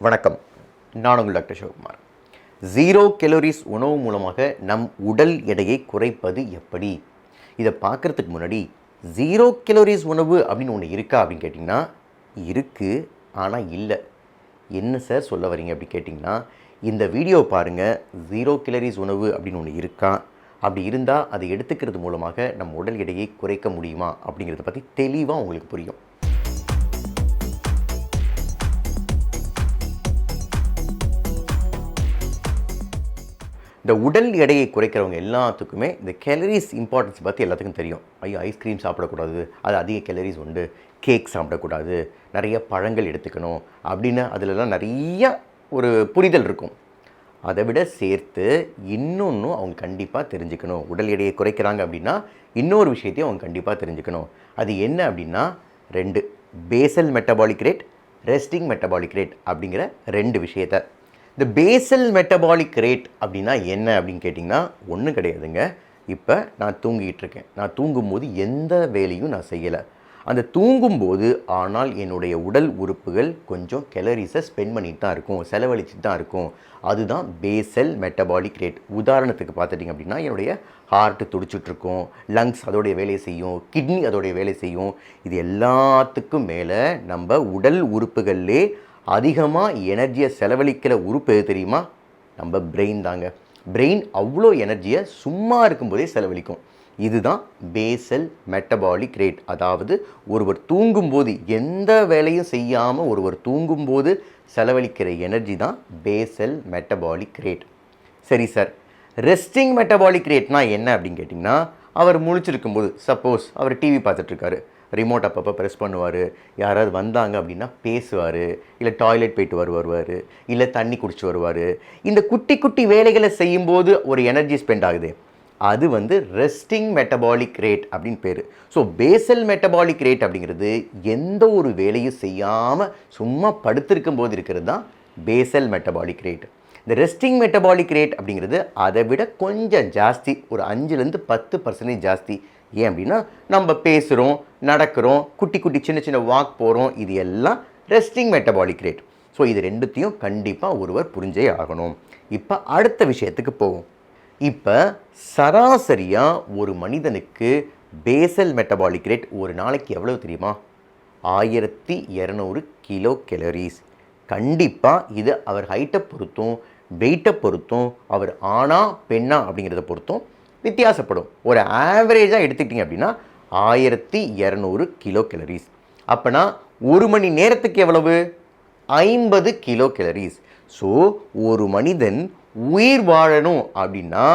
வணக்கம். நான் உங்கள் டாக்டர் சிவகுமார். 0 கலோரிஸ் உணவு மூலமாக நம் உடல் எடையை குறைப்பது எப்படி? இதை பார்க்குறதுக்கு முன்னாடி 0 கலோரிஸ் உணவு அப்படின்னு ஒன்று இருக்கா அப்படின்னு கேட்டிங்கன்னா இருக்குது, ஆனால் இல்லை. என்ன சார் சொல்ல வரீங்க அப்படி கேட்டிங்கன்னா, இந்த வீடியோ பாருங்கள். 0 கலோரிஸ் உணவு அப்படின்னு ஒன்று இருக்கா, அப்படி இருந்தால் அதை எடுத்துக்கிறது மூலமாக நம் உடல் எடையை குறைக்க முடியுமா அப்படிங்கிறத பற்றி தெளிவாக உங்களுக்கு புரியும். இந்த உடல் எடையை குறைக்கிறவங்க எல்லாத்துக்குமே இந்த கேலரிஸ் இம்பார்ட்டன்ஸ் பற்றி எல்லாத்துக்கும் தெரியும். ஐயோ, ஐஸ்கிரீம் சாப்பிடக்கூடாது, அது அதிக கேலரிஸ் உண்டு, கேக் சாப்பிடக்கூடாது, நிறைய பழங்கள் எடுத்துக்கணும் அப்படின்னு அதிலெல்லாம் நிறைய ஒரு புரிதல் இருக்கும். அதை விட சேர்த்து இன்னொன்றும் அவங்க கண்டிப்பாக தெரிஞ்சுக்கணும். உடல் எடையை குறைக்கிறாங்க அப்படின்னா இன்னொரு விஷயத்தையும் அவங்க கண்டிப்பாக தெரிஞ்சுக்கணும். அது என்ன அப்படின்னா 2 Basel metabolic rate, resting metabolic rate அப்படிங்கிற 2 விஷயத்தை. இந்த பேசல் மெட்டபாலிக் ரேட் அப்படின்னா என்ன அப்படின்னு கேட்டிங்கன்னா ஒன்றும் கிடையாதுங்க. இப்போ நான் தூங்கிட்டு இருக்கேன். நான் தூங்கும்போது எந்த வேலையும் நான் செய்யலை. அந்த தூங்கும்போது ஆனால் என்னுடைய உடல் உறுப்புகள் கொஞ்சம் கேலரிஸை ஸ்பெண்ட் பண்ணிட்டு தான் இருக்கும், செலவழிச்சிட்டு தான் இருக்கும். அதுதான் பேசல் மெட்டபாலிக் ரேட். உதாரணத்துக்கு பார்த்துட்டிங்க அப்படின்னா என்னுடைய ஹார்ட்டு துடிச்சிட்ருக்கும், லங்ஸ் அதோடைய வேலையை செய்யும், கிட்னி அதோடைய வேலை செய்யும். இது எல்லாத்துக்கும் மேலே நம்ம உடல் உறுப்புகள்லே அதிகமாக எனர்ஜியை செலவழிக்கிற உறுப்பு எது தெரியுமா? நம்ம பிரெயின் தாங்க. பிரெயின் அவ்வளோ எனர்ஜியை சும்மா இருக்கும்போதே செலவழிக்கும். இதுதான் பேசல் மெட்டபாலிக் ரேட். அதாவது ஒருவர் தூங்கும்போது எந்த வேலையும் செய்யாமல் ஒருவர் தூங்கும்போது செலவழிக்கிற எனர்ஜி தான் பேசல் மெட்டபாலிக் ரேட். சரி சார், ரெஸ்டிங் மெட்டபாலிக் ரேட்னால் என்ன அப்படின்னு கேட்டிங்கன்னா, அவர் முழிச்சிருக்கும்போது சப்போஸ் அவர் டிவி பார்த்துட்ருக்காரு, ரிமோட் அப்பப்போ ப்ரெஸ் பண்ணுவார், யாராவது வந்தாங்க அப்படின்னா பேசுவார், இல்லை டாய்லெட் போயிட்டு வருவார், இல்லை தண்ணி குடிச்சு வருவார். இந்த குட்டி குட்டி வேலைகளை செய்யும்போது ஒரு எனர்ஜி ஸ்பெண்ட் ஆகுது, அது ரெஸ்டிங் மெட்டபாலிக் ரேட் அப்படின்னு பேர். ஸோ பேசல் மெட்டபாலிக் ரேட் அப்படிங்கிறது எந்த ஒரு வேலையும் செய்யாமல் சும்மா படுத்திருக்கும் போது இருக்கிறது தான் பேசல் மெட்டபாலிக் ரேட். இந்த ரெஸ்டிங் மெட்டபாலிக் ரேட் அப்படிங்கிறது அதை விட கொஞ்சம் ஜாஸ்தி, ஒரு 5-10% ஜாஸ்தி. ஏன் அப்படின்னா நம்ம பேசுகிறோம், நடக்கிறோம், குட்டி குட்டி சின்ன சின்ன வாக் போகிறோம், இது எல்லாம் ரெஸ்டிங் மெட்டபாலிக் ரேட். ஸோ இது ரெண்டுத்தையும் கண்டிப்பாக ஒருவர் புரிஞ்சே ஆகணும். இப்போ அடுத்த விஷயத்துக்கு போவோம். இப்போ சராசரியாக ஒரு மனிதனுக்கு பேசல் மெட்டபாலிக் ரேட் ஒரு நாளைக்கு எவ்வளவு தெரியுமா? 1200 கிலோ கேலரிஸ். கண்டிப்பாக இது அவர் ஹைட்டை பொறுத்தும் வெயிட்டை பொறுத்தும், அவர் ஆணா பெண்ணா அப்படிங்கிறத பொறுத்தும் வித்தியாசப்படும். ஒரு ஆவரேஜாக எடுத்துக்கிட்டிங்க அப்படின்னா 1200 கிலோ கேலரிஸ். அப்போனா ஒரு மணி நேரத்துக்கு எவ்வளவு? 50 கிலோ கேலரிஸ். ஸோ ஒரு மனிதன் உயிர் வாழணும் அப்படின்னா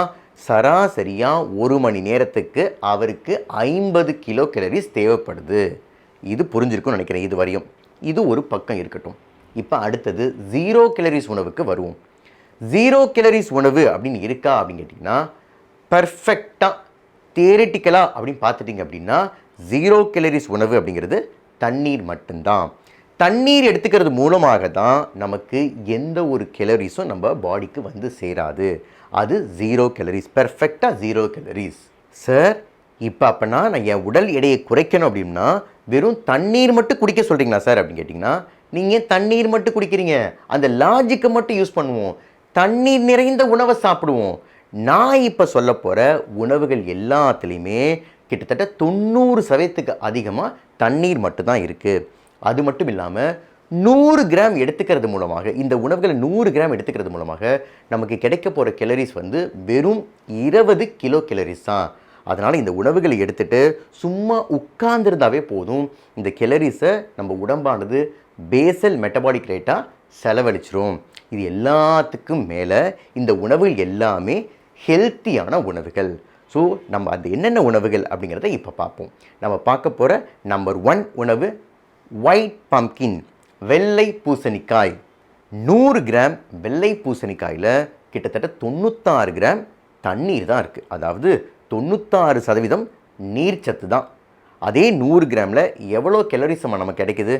சராசரியாக ஒரு மணி நேரத்துக்கு அவருக்கு 50 கிலோ கேலரிஸ் தேவைப்படுது. இது புரிஞ்சிருக்கும்னு நினைக்கிறேன் இது வரையும். இது ஒரு பக்கம் இருக்கட்டும். இப்போ அடுத்தது 0 கலோரிஸ் உணவுக்கு வருவோம். 0 கலோரிஸ் உணவு அப்படின்னு இருக்கா அப்படின்னு கேட்டிங்கன்னா, பர்ஃபெக்டாக தியரிட்டிக்கலாக அப்படின்னு பார்த்துட்டிங்க அப்படின்னா 0 கலோரிஸ் உணவு அப்படிங்கிறது தண்ணீர் மட்டும்தான். தண்ணீர் எடுத்துக்கிறது மூலமாக தான் நமக்கு எந்த ஒரு கலோரிஸும் நம்ம பாடிக்கு சேராது. அது 0 கலோரிஸ், பர்ஃபெக்டாக 0 கலோரிஸ். சார், இப்போ அப்போனா நான் என் உடல் எடையை குறைக்கணும் அப்படின்னா வெறும் தண்ணீர் மட்டும் குடிக்க சொல்கிறீங்களா சார் அப்படின்னு கேட்டிங்கன்னா, நீங்கள் தண்ணீர் மட்டும் குடிக்கிறீங்க. அந்த லாஜிக்கை மட்டும் யூஸ் பண்ணுவோம். தண்ணீர் நிறைந்த உணவை சாப்பிடுவோம். நான் இப்போ சொல்ல போகிற உணவுகள் எல்லாத்துலேயுமே கிட்டத்தட்ட 90% அதிகமாக தண்ணீர் மட்டும்தான் இருக்குது. அது மட்டும் இல்லாமல் 100 கிராம் எடுத்துக்கிறது மூலமாக, இந்த உணவுகளை 100 கிராம் எடுத்துக்கிறது மூலமாக நமக்கு கிடைக்க போகிற கேலரிஸ் வெறும் 20 கிலோ கேலரிஸ் தான். அதனால் இந்த உணவுகளை எடுத்துகிட்டு சும்மா உட்கார்ந்துருந்தாவே போதும், இந்த கேலரிஸை நம்ம உடம்பானது பேசல் மெட்டபாலிக் ரேட்டாக செலவழிச்சிரும். இது எல்லாத்துக்கும் மேலே இந்த உணவுகள் எல்லாமே ஹெல்த்தியான உணவுகள். ஸோ நம்ம அது என்னென்ன உணவுகள் அப்படிங்கிறத இப்போ பார்ப்போம். நம்ம பார்க்க போகிற நம்பர் 1 உணவு ஒயிட் பம்கின், வெள்ளை பூசணிக்காய். 100 கிராம் வெள்ளை பூசணிக்காயில் கிட்டத்தட்ட 96 கிராம் தண்ணீர் தான் இருக்குது. அதாவது 96% நீர்ச்சத்து தான். அதே 100 கிராமில் எவ்வளோ கேலரிஸ் நமக்கு கிடைக்குது?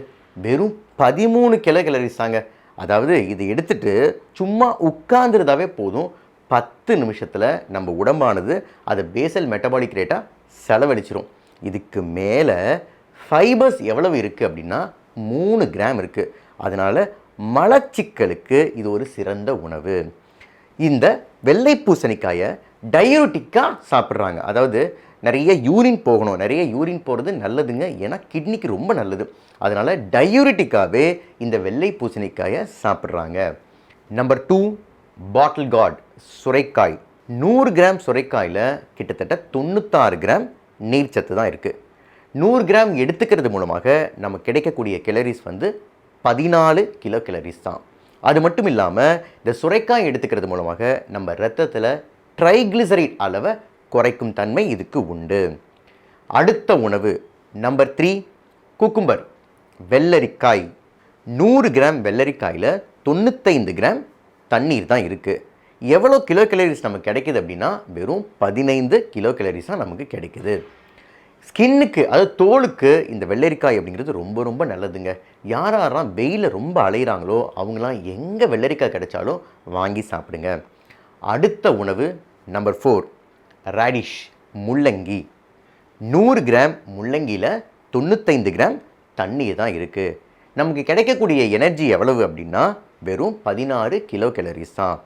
வெறும் 13 கிலோ கேலரிஸ் தாங்க. அதாவது இது எடுத்துகிட்டு சும்மா உட்கார்ந்துருந்தாவே போதும், 10 நிமிஷத்தில் நம்ம உடம்பானது அதை பேசல் மெட்டபாலிக் ரேட்டாக செலவழிச்சிரும். இதுக்கு மேலே ஃபைபர்ஸ் எவ்வளவு இருக்குது அப்படின்னா 3 கிராம் இருக்குது. அதனால் மலச்சிக்கலுக்கு இது ஒரு சிறந்த உணவு. இந்த வெள்ளை பூசணிக்காயை டயூரிட்டிக்காக சாப்பிட்றாங்க. அதாவது நிறைய யூரின் போகணும், நிறைய யூரின் போகிறது நல்லதுங்க, ஏன்னா கிட்னிக்கு ரொம்ப நல்லது. அதனால் டயூரிட்டிக்காகவே இந்த வெள்ளை பூசணிக்காயை சாப்பிட்றாங்க. நம்பர் 2, பாட்டில் கார்ட் சுரைக்காய். 100 கிராம் சுரைக்காயில் கிட்டத்தட்ட 96 கிராம் நீர்ச்சத்து தான் இருக்குது. 100 கிராம் எடுத்துக்கிறது மூலமாக நமக்கு கிடைக்கக்கூடிய கேலரிஸ் 14 கிலோ கேலரிஸ் தான். அது மட்டும் இல்லாமல் இந்த சுரைக்காய் எடுத்துக்கிறது மூலமாக நம்ம ரத்தத்தில் ட்ரைக்ளிசரைட் அளவை குறைக்கும் தன்மை இதுக்கு உண்டு. அடுத்த உணவு நம்பர் 3, குக்கும்பர் வெள்ளரிக்காய். 100 கிராம் வெள்ளரிக்காயில் 95 கிராம் தண்ணீர் தான் இருக்குது. எவ்வளோ கிலோ கேலரிஸ் நமக்கு கிடைக்குது அப்படின்னா வெறும் 15 கிலோ கேலரிஸ் தான் நமக்கு கிடைக்குது. ஸ்கின்னுக்கு, அதாவது தோலுக்கு இந்த வெள்ளரிக்காய் அப்படிங்கிறது ரொம்ப ரொம்ப நல்லதுங்க. யாரெல்லாம் வெயிலில் ரொம்ப அலைகிறாங்களோ அவங்களாம் எங்கே வெள்ளரிக்காய் கிடைச்சாலும் வாங்கி சாப்பிடுங்க. அடுத்த உணவு நம்பர் 4, ரேடிஷ் முள்ளங்கி. 100 கிராம் முள்ளங்கியில் 95 கிராம் தண்ணீர் தான் இருக்குது. நமக்கு கிடைக்கக்கூடிய எனர்ஜி எவ்வளவு அப்படின்னா வெறும் 16 கிலோ கேலரிஸ் தான்.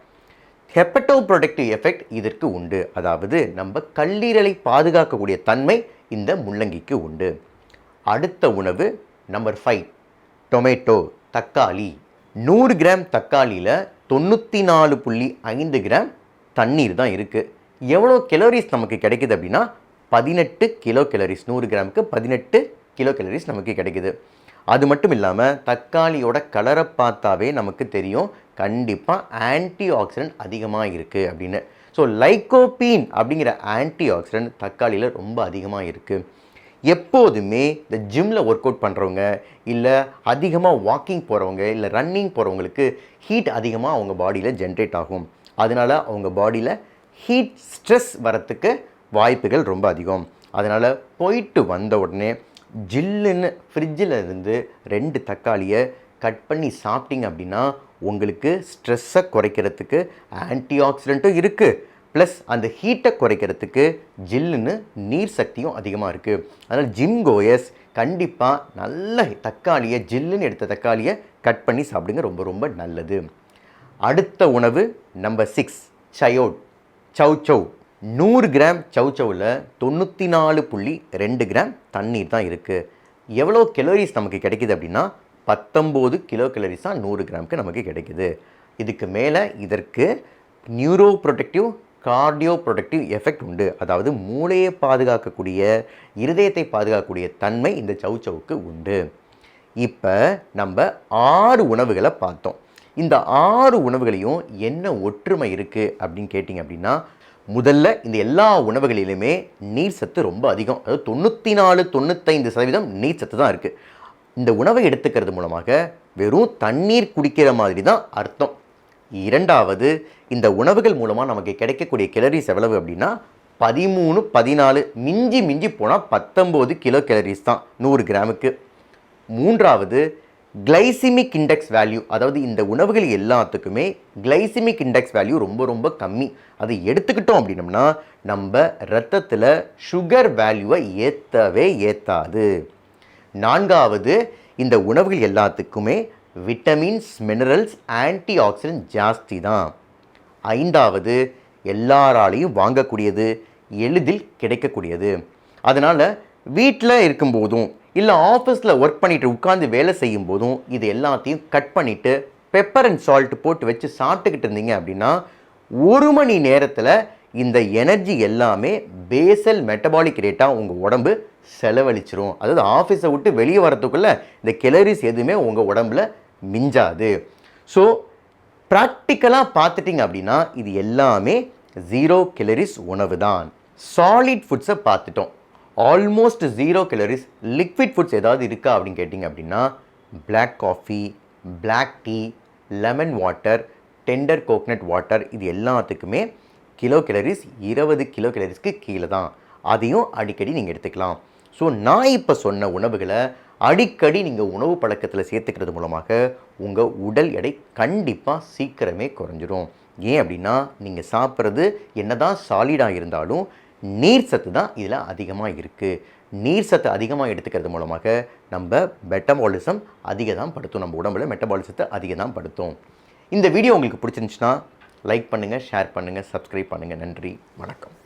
ஹெப்படோ ப்ரொடெக்டிவ் எஃபெக்ட் இதற்கு உண்டு. அதாவது நம்ம கல்லீரலை பாதுகாக்கக்கூடிய தன்மை இந்த முள்ளங்கிக்கு உண்டு. அடுத்த உணவு நம்பர் 5, டொமேட்டோ தக்காளி. 100 கிராம் தக்காளியில் 94.5 கிராம் தண்ணீர் தான் இருக்குது. எவ்வளோ கேலரிஸ் நமக்கு கிடைக்குது அப்படின்னா 18 கிலோ கேலரிஸ். 100 கிராமுக்கு 18 கிலோ கேலரிஸ் நமக்கு கிடைக்குது. அது மட்டும் இல்லாமல் தக்காளியோட கலரை பார்த்தாவே நமக்கு தெரியும் கண்டிப்பாக ஆன்டி ஆக்சிடென்ட் அதிகமாக இருக்குது அப்படின்னு. ஸோ லைகோபீன் அப்படிங்கிற ஆன்டி ஆக்சிடென்ட் தக்காளியில் ரொம்ப அதிகமாக இருக்குது. எப்போதுமே இந்த ஜிம்மில் ஒர்க் அவுட் பண்ணுறவங்க, இல்லை அதிகமாக வாக்கிங் போகிறவங்க, இல்லை ரன்னிங் போகிறவங்களுக்கு ஹீட் அதிகமாக அவங்க பாடியில் ஜென்ரேட் ஆகும். அதனால் அவங்க பாடியில் ஹீட் ஸ்ட்ரெஸ் வரத்துக்கு வாய்ப்புகள் ரொம்ப அதிகம். அதனால் போயிட்டு வந்த உடனே ஜில்லுன்னு ஃப்ரிட்ஜில் இருந்து 2 தக்காளியை கட் பண்ணி சாப்பிட்டீங்க அப்படின்னா உங்களுக்கு ஸ்ட்ரெஸ்ஸை குறைக்கிறதுக்கு ஆன்டி ஆக்சிடென்ட்டும் இருக்குது, ப்ளஸ் அந்த ஹீட்டை குறைக்கிறதுக்கு ஜில்லுன்னு நீர் சக்தியும் அதிகமாக இருக்குது. அதனால் ஜிம் கோயர்ஸ் கண்டிப்பாக நல்ல தக்காளியை, ஜில்லுன்னு எடுத்த தக்காளியை கட் பண்ணி சாப்பிடுங்க, ரொம்ப ரொம்ப நல்லது. அடுத்த உணவு நம்பர் 6, சயோட் சௌச்சௌ. 100 கிராம் சௌச்சௌவில் 94.2 கிராம் தண்ணீர் தான் இருக்குது. எவ்வளோ கேலரிஸ் நமக்கு கிடைக்குது அப்படின்னா 19 கிலோ கேலரிஸ் தான் 100 கிராமுக்கு நமக்கு கிடைக்குது. இதுக்கு மேலே இதற்கு neuro protective, cardio protective effect உண்டு. அதாவது மூளையை பாதுகாக்கக்கூடிய, இருதயத்தை பாதுகாக்கக்கூடிய தன்மை இந்த சௌச்சௌவுக்கு உண்டு. இப்போ நம்ம 6 உணவுகளை பார்த்தோம். இந்த 6 உணவுகளையும் என்ன ஒற்றுமை இருக்குது அப்படின்னு கேட்டிங்க அப்படின்னா, முதல்ல இந்த எல்லா உணவுகளிலுமே நீர் சத்து ரொம்ப அதிகம். அதாவது 94-95% நீர் சத்து தான் இருக்குது. இந்த உணவை எடுத்துக்கிறது மூலமாக வெறும் தண்ணீர் குடிக்கிற மாதிரி தான் அர்த்தம். இரண்டாவது, இந்த உணவுகள் மூலமாக நமக்கு கிடைக்கக்கூடிய கேலரிஸ் எவ்வளவு அப்படின்னா 13-14, மிஞ்சி மிஞ்சி போனால் 19 கிலோ கேலரிஸ் தான் 100 கிராமுக்கு. மூன்றாவது, கிளைசிமிக் இண்டெக்ஸ் வேல்யூ. அதாவது இந்த உணவுகள் எல்லாத்துக்குமே கிளைசிமிக் இண்டெக்ஸ் வேல்யூ ரொம்ப ரொம்ப கம்மி. அதை எடுத்துக்கிட்டோம் அப்படின்னம்னா நம்ம ரத்தத்தில் சுகர் வேல்யூவை ஏற்றாது. நான்காவது, இந்த உணவுகள் எல்லாத்துக்குமே விட்டமின்ஸ், மினரல்ஸ், ஆன்டி ஆக்சிடென்ட் ஜாஸ்தி தான். ஐந்தாவது, எல்லாராலையும் வாங்கக்கூடியது, எளிதில் கிடைக்கக்கூடியது. அதனால் வீட்டில் இருக்கும்போதும் இல்லை ஆஃபீஸில் ஒர்க் பண்ணிவிட்டு உட்காந்து வேலை செய்யும் போதும் இது எல்லாத்தையும் கட் பண்ணிவிட்டு பெப்பர் அண்ட் சால்ட் போட்டு வச்சு சாப்பிட்டுக்கிட்டு இருந்தீங்க அப்படின்னா 1 மணி நேரத்தில் இந்த எனர்ஜி எல்லாமே பேசல் மெட்டபாலிக் ரேட்டாக உங்கள் உடம்பு செலவழிச்சிரும். அதாவது ஆஃபீஸை விட்டு வெளியே வரத்துக்குள்ளே இந்த கேலரிஸ் எதுவுமே உங்கள் உடம்புல மிஞ்சாது. ஸோ ப்ராக்டிக்கலாக பார்த்துட்டிங்க அப்படின்னா இது எல்லாமே 0 கேலரிஸ் உணவு தான். சாலிட் ஃபுட்ஸை பார்த்துட்டோம். Almost 0 calories. லிக்விட் ஃபுட்ஸ் ஏதாவது இருக்கா அப்படின்னு கேட்டிங்க அப்படின்னா black coffee, black tea, lemon water, tender coconut water, இது எல்லாத்துக்குமே கிலோ கேலரிஸ் 20 கிலோ கேலரிஸ்க்கு கீழே தான். அதையும் அடிக்கடி நீங்கள் எடுத்துக்கலாம். ஸோ நான் இப்போ சொன்ன உணவுகளை அடிக்கடி நீங்கள் உணவு பழக்கத்தில் சேர்த்துக்கிறது மூலமாக உங்கள் உடல் எடை கண்டிப்பாக சீக்கிரமே குறைஞ்சிரும். ஏன் அப்படின்னா நீங்கள் சாப்பிட்றது என்ன தான் சாலிடாக இருந்தாலும் நீர் சத்து தான் இதில் அதிகமாக இருக்குது. நீர் சத்து அதிகமாக எடுத்துக்கிறது மூலமாக நம்ம மெட்டபாலிசம் அதிகம் படுத்தும், நம்ம உடம்புல மெட்டபாலிசத்தை அதிகம் படுத்தும். இந்த வீடியோ உங்களுக்கு பிடிச்சிருந்துச்சுன்னா லைக் பண்ணுங்கள், ஷேர் பண்ணுங்கள், சப்ஸ்கிரைப் பண்ணுங்கள். நன்றி, வணக்கம்.